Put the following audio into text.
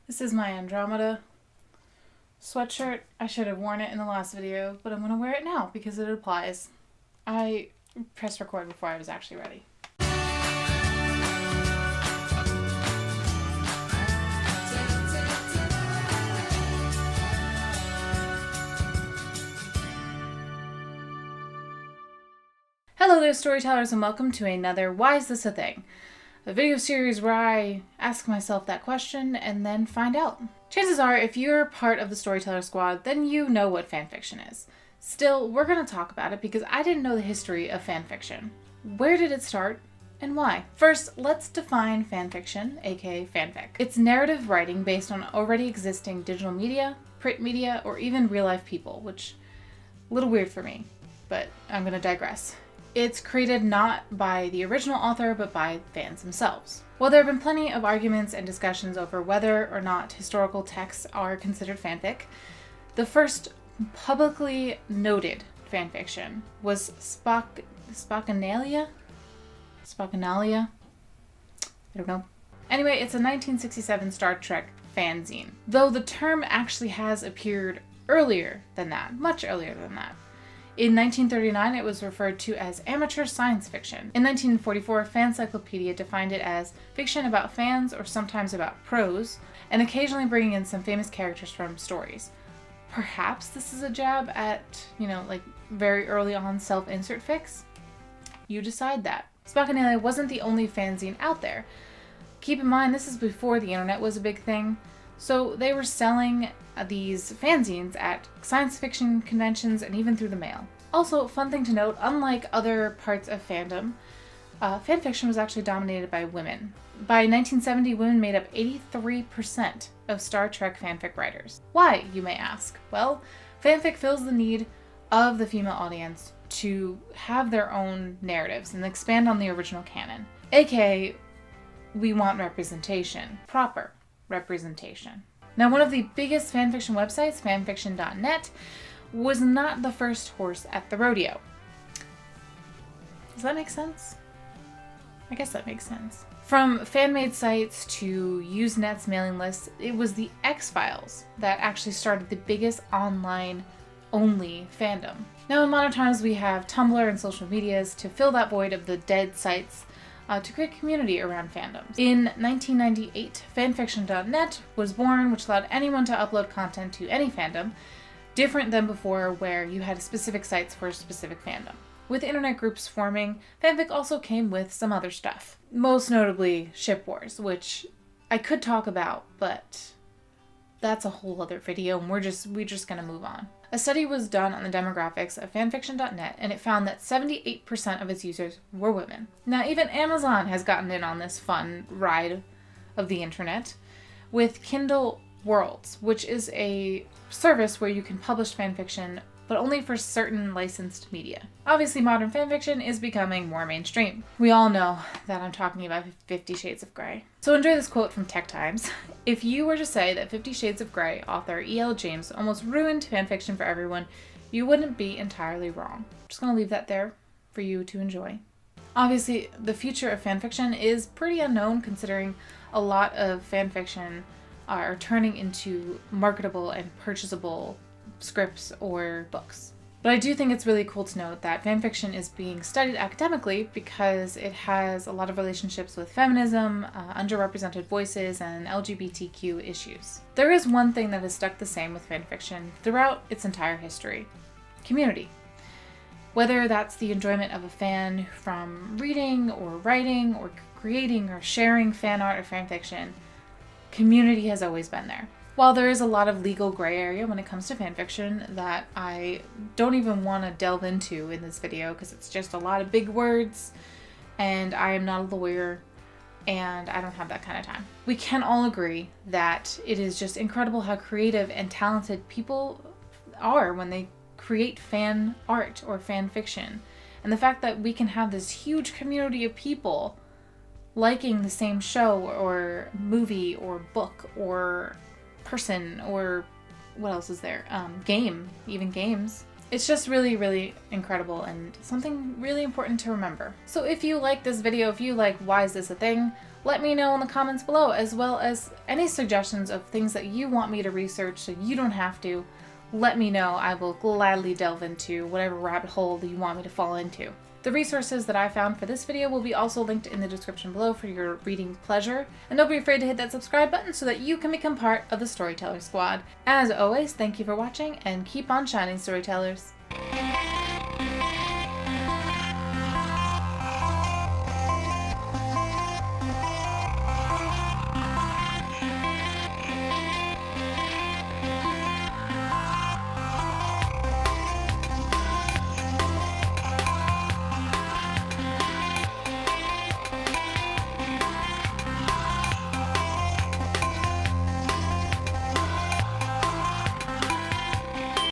This is my Andromeda sweatshirt. I should have worn it in the last video, but I'm going to wear it now because it applies. I pressed record before I was actually ready. Hello there, storytellers, and welcome to another Why Is This a Thing? A video series where I ask myself that question and then find out. Chances are, if you're part of the Storyteller Squad, then you know what fanfiction is. Still, we're going to talk about it because I didn't know the history of fanfiction. Where did it start and why? First, let's define fanfiction, aka fanfic. It's narrative writing based on already existing digital media, print media, or even real-life people, which a little weird for me, but I'm going to digress. It's created not by the original author, but by fans themselves. While there have been plenty of arguments and discussions over whether or not historical texts are considered fanfic, the first publicly noted fanfiction was Spockanalia? I don't know. Anyway, it's a 1967 Star Trek fanzine, though the term actually has appeared earlier than that, much earlier than that. In 1939, it was referred to as amateur science fiction. In 1944, Fancyclopedia defined it as fiction about fans or sometimes about prose, and occasionally bringing in some famous characters from stories. Perhaps this is a jab at, like very early on self-insert fics? You decide that. Spockanalia wasn't the only fanzine out there. Keep in mind, this is before the internet was a big thing, so they were selling these fanzines at science fiction conventions and even through the mail. Also, fun thing to note, unlike other parts of fandom, fanfiction was actually dominated by women. By 1970, women made up 83% of Star Trek fanfic writers. Why, you may ask? Well, fanfic fills the need of the female audience to have their own narratives and expand on the original canon. AKA, we want representation. Proper representation. Now, one of the biggest fanfiction websites, fanfiction.net, was not the first horse at the rodeo. Does that make sense? I guess that makes sense. From fan-made sites to Usenet's mailing lists, it was the X-Files that actually started the biggest online-only fandom. Now, in modern times, we have Tumblr and social medias to fill that void of the dead sites to create a community around fandoms. In 1998, fanfiction.net was born, which allowed anyone to upload content to any fandom, different than before where you had specific sites for a specific fandom. With internet groups forming, fanfic also came with some other stuff. Most notably, ship wars, which I could talk about, but that's a whole other video and we're just gonna move on. A study was done on the demographics of fanfiction.net and it found that 78% of its users were women. Now, even Amazon has gotten in on this fun ride of the internet with Kindle Worlds, which is a service where you can publish fanfiction, but only for certain licensed media. Obviously, modern fanfiction is becoming more mainstream. We all know that I'm talking about 50 Shades of Grey. So enjoy this quote from Tech Times. If you were to say that 50 Shades of Grey author E.L. James almost ruined fanfiction for everyone, you wouldn't be entirely wrong. I'm just gonna leave that there for you to enjoy. Obviously, the future of fanfiction is pretty unknown considering a lot of fanfiction are turning into marketable and purchasable scripts or books. But I do think it's really cool to note that fanfiction is being studied academically because it has a lot of relationships with feminism, underrepresented voices, and LGBTQ issues. There is one thing that has stuck the same with fanfiction throughout its entire history: community. Whether that's the enjoyment of a fan from reading or writing or creating or sharing fan art or fanfiction, community has always been there. While there is a lot of legal gray area when it comes to fanfiction that I don't even want to delve into in this video because it's just a lot of big words and I am not a lawyer and I don't have that kind of time. We can all agree that it is just incredible how creative and talented people are when they create fan art or fan fiction. And the fact that we can have this huge community of people liking the same show or movie or book or person or what else is there? Game, even games. It's just really, really incredible and something really important to remember. So if you like this video, if you like Why Is This a Thing, let me know in the comments below, as well as any suggestions of things that you want me to research so you don't have to. Let me know. I will gladly delve into whatever rabbit hole that you want me to fall into. The resources that I found for this video will be also linked in the description below for your reading pleasure. And don't be afraid to hit that subscribe button so that you can become part of the Storyteller Squad. As always, thank you for watching and keep on shining, Storytellers.